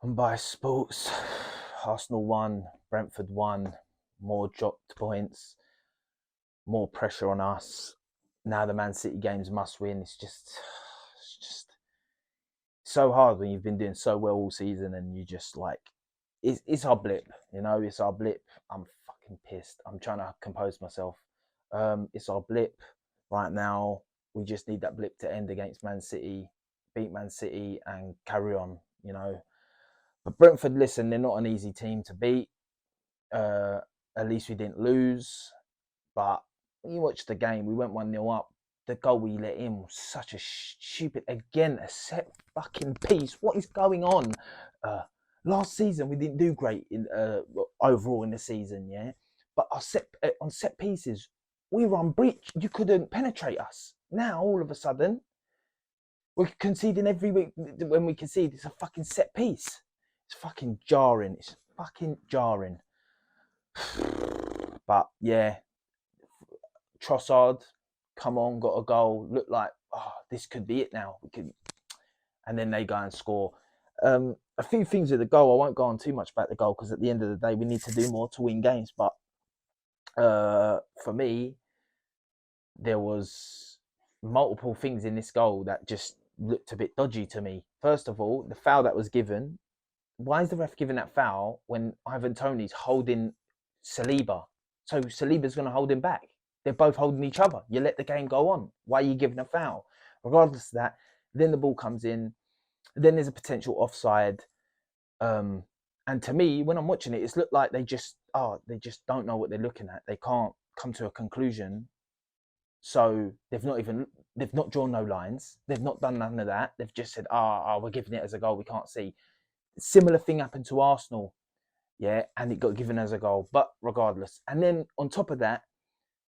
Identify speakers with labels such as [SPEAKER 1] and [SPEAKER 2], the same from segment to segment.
[SPEAKER 1] And by sports, Arsenal won, Brentford won, more dropped points, more pressure on us. Now the Man City games must win. It's just so hard when you've been doing so well all season and you just like, it's our blip, it's our blip. I'm fucking pissed. I'm trying to compose myself. It's our blip right now. We just need that blip to end against Man City, beat Man City, and carry on. But Brentford, listen, they're not an easy team to beat. Uh, at least we didn't lose. But when you watch the game, we went 1-0 up. The goal we let in was such a stupid, again, a set fucking piece. What is going on? Uh, Last season, we didn't do great overall in the season, yeah? But on set pieces, we were unbreached. You couldn't penetrate us. Now, all of a sudden, we're conceding every week. When we concede, it's a fucking set piece. It's fucking jarring. It's fucking jarring. But yeah, Trossard, come on, got a goal. Looked like, this could be it now. And then they go and score. A few things with the goal. I won't go on too much about the goal because at the end of the day, we need to do more to win games. But for me, there was multiple things in this goal that just looked a bit dodgy to me. First of all, the foul that was given. Why is the ref giving that foul when Ivan Toney's holding Saliba? So Saliba's going to hold him back. They're both holding each other. You let the game go on. Why are you giving a foul? Regardless of that, then the ball comes in. Then there's a potential offside. And to me, when I'm watching it, it's looked like they just don't know what they're looking at. They can't come to a conclusion. So they've not drawn no lines. They've not done none of that. They've just said, we're giving it as a goal. We can't see. Similar thing happened to Arsenal, yeah, and it got given as a goal. But regardless, and then on top of that,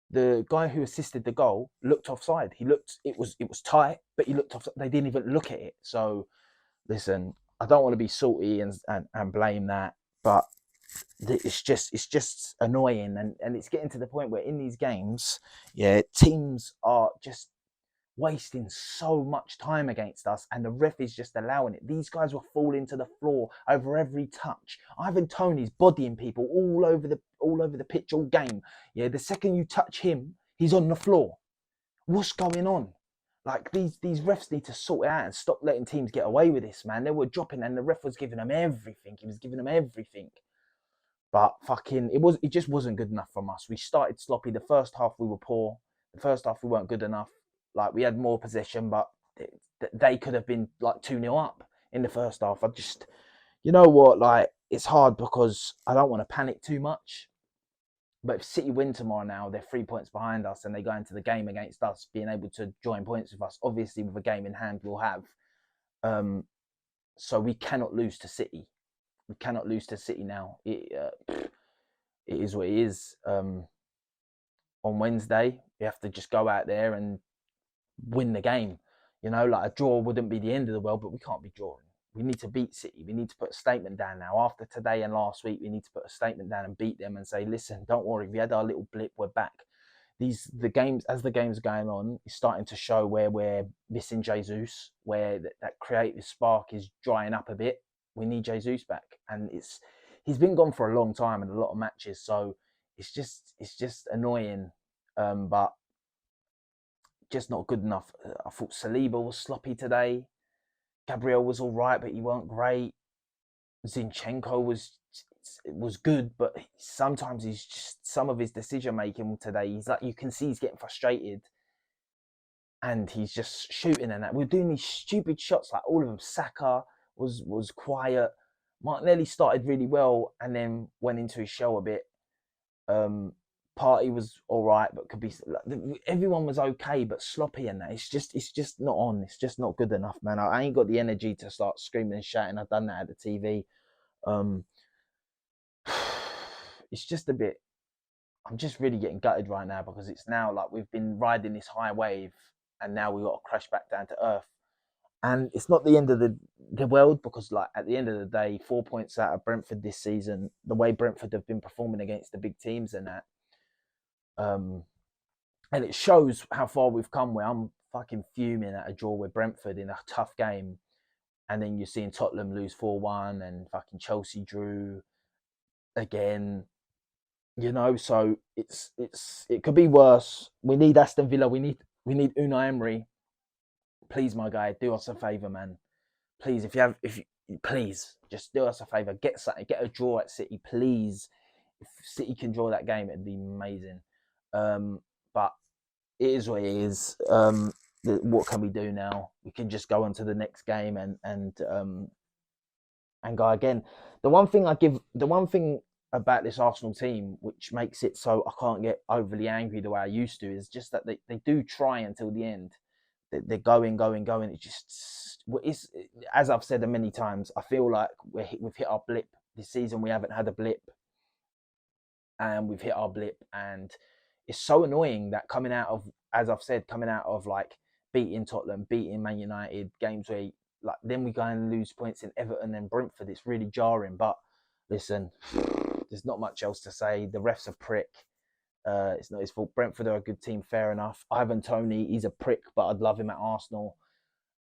[SPEAKER 1] the guy who assisted the goal looked offside. It was tight, but he looked offside. They didn't even look at it. So listen, I don't want to be salty and blame that, but it's just annoying, and it's getting to the point where in these games, yeah, teams are just wasting so much time against us, and the ref is just allowing it. These guys were falling to the floor over every touch. Ivan Toney's bodying people all over the pitch all game. Yeah, the second you touch him, he's on the floor. What's going on? Like these refs need to sort it out and stop letting teams get away with this, man. They were dropping, and the ref was giving them everything. He was giving them everything. But fucking, it just wasn't good enough from us. We started sloppy. The first half we were poor. The first half we weren't good enough. Like we had more possession, but they could have been like 2-0 up in the first half. You know what? Like it's hard because I don't want to panic too much. But if City win tomorrow now, they're 3 points behind us and they go into the game against us, being able to join points with us. Obviously, with a game in hand, we'll have. So we cannot lose to City. We cannot lose to City now. It is what it is. On Wednesday, we have to just go out there and win the game. Like a draw wouldn't be the end of the world, but we can't be drawing. We need to beat City. We need to put a statement down now. After today and last week, we need to put a statement down and beat them and say, listen, don't worry. We had our little blip. We're back. As the games are going on, it's starting to show where we're missing Jesus, where that creative spark is drying up a bit. We need Jesus back, and he's been gone for a long time in a lot of matches, so it's just annoying, but just not good enough. I thought Saliba was sloppy today. Gabriel was all right, but he weren't great. Zinchenko was good, but sometimes he's just, some of his decision making today, he's like, you can see he's getting frustrated, and he's just shooting and that. We're doing these stupid shots, like all of them. Saka was quiet. Martinelli started really well and then went into his shell a bit. Party was all right, but could be. Everyone was okay, but sloppy and that. It's just not on. It's just not good enough, man. I ain't got the energy to start screaming and shouting. I've done that at the TV. It's just a bit. I'm just really getting gutted right now because it's now like we've been riding this high wave, and now we got to crash back down to earth. And it's not the end of the world because, like, at the end of the day, 4 points out of Brentford this season, the way Brentford have been performing against the big teams and that, and it shows how far we've come. Where I'm fucking fuming at a draw with Brentford in a tough game, and then you're seeing Tottenham lose 4-1, and fucking Chelsea drew again. So it could be worse. We need Aston Villa. We need Unai Emery. Please, my guy, do us a favour, man. Please, please just do us a favour. Get something. Get a draw at City, please. If City can draw that game, it'd be amazing. But it is what it is. What can we do now? We can just go on to the next game and go again. The one thing about this Arsenal team, which makes it so I can't get overly angry the way I used to, is just that they do try until the end. They're going. It's, as I've said many times, I feel like we've hit our blip this season. We haven't had a blip, and we've hit our blip, and it's so annoying that as I've said, coming out of like beating Tottenham, beating Man United, games where like then we go and lose points in Everton and Brentford. It's really jarring. But listen, there's not much else to say. The ref's a prick. It's not his fault. Brentford are a good team, fair enough. Ivan Toney, he's a prick, but I'd love him at Arsenal.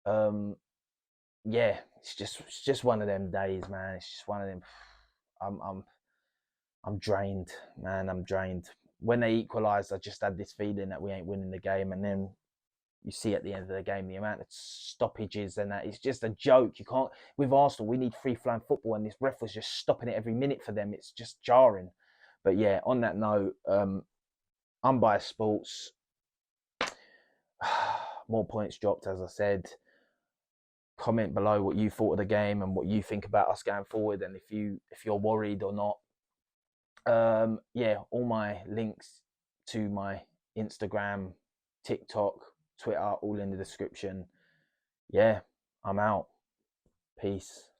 [SPEAKER 1] Yeah, it's just one of them days, man. It's just one of them. I'm drained, man. I'm drained. When they equalised, I just had this feeling that we ain't winning the game, and then you see at the end of the game the amount of stoppages and that. It's just a joke. You can't, with Arsenal, we need free flowing football, and this ref was just stopping it every minute for them. It's just jarring. But yeah, on that note, Unbiased Sports, more points dropped, as I said. Comment below what you thought of the game and what you think about us going forward, and if you're worried or not. Yeah, all my links to my Instagram, TikTok, Twitter, all in the description. Yeah, I'm out. Peace.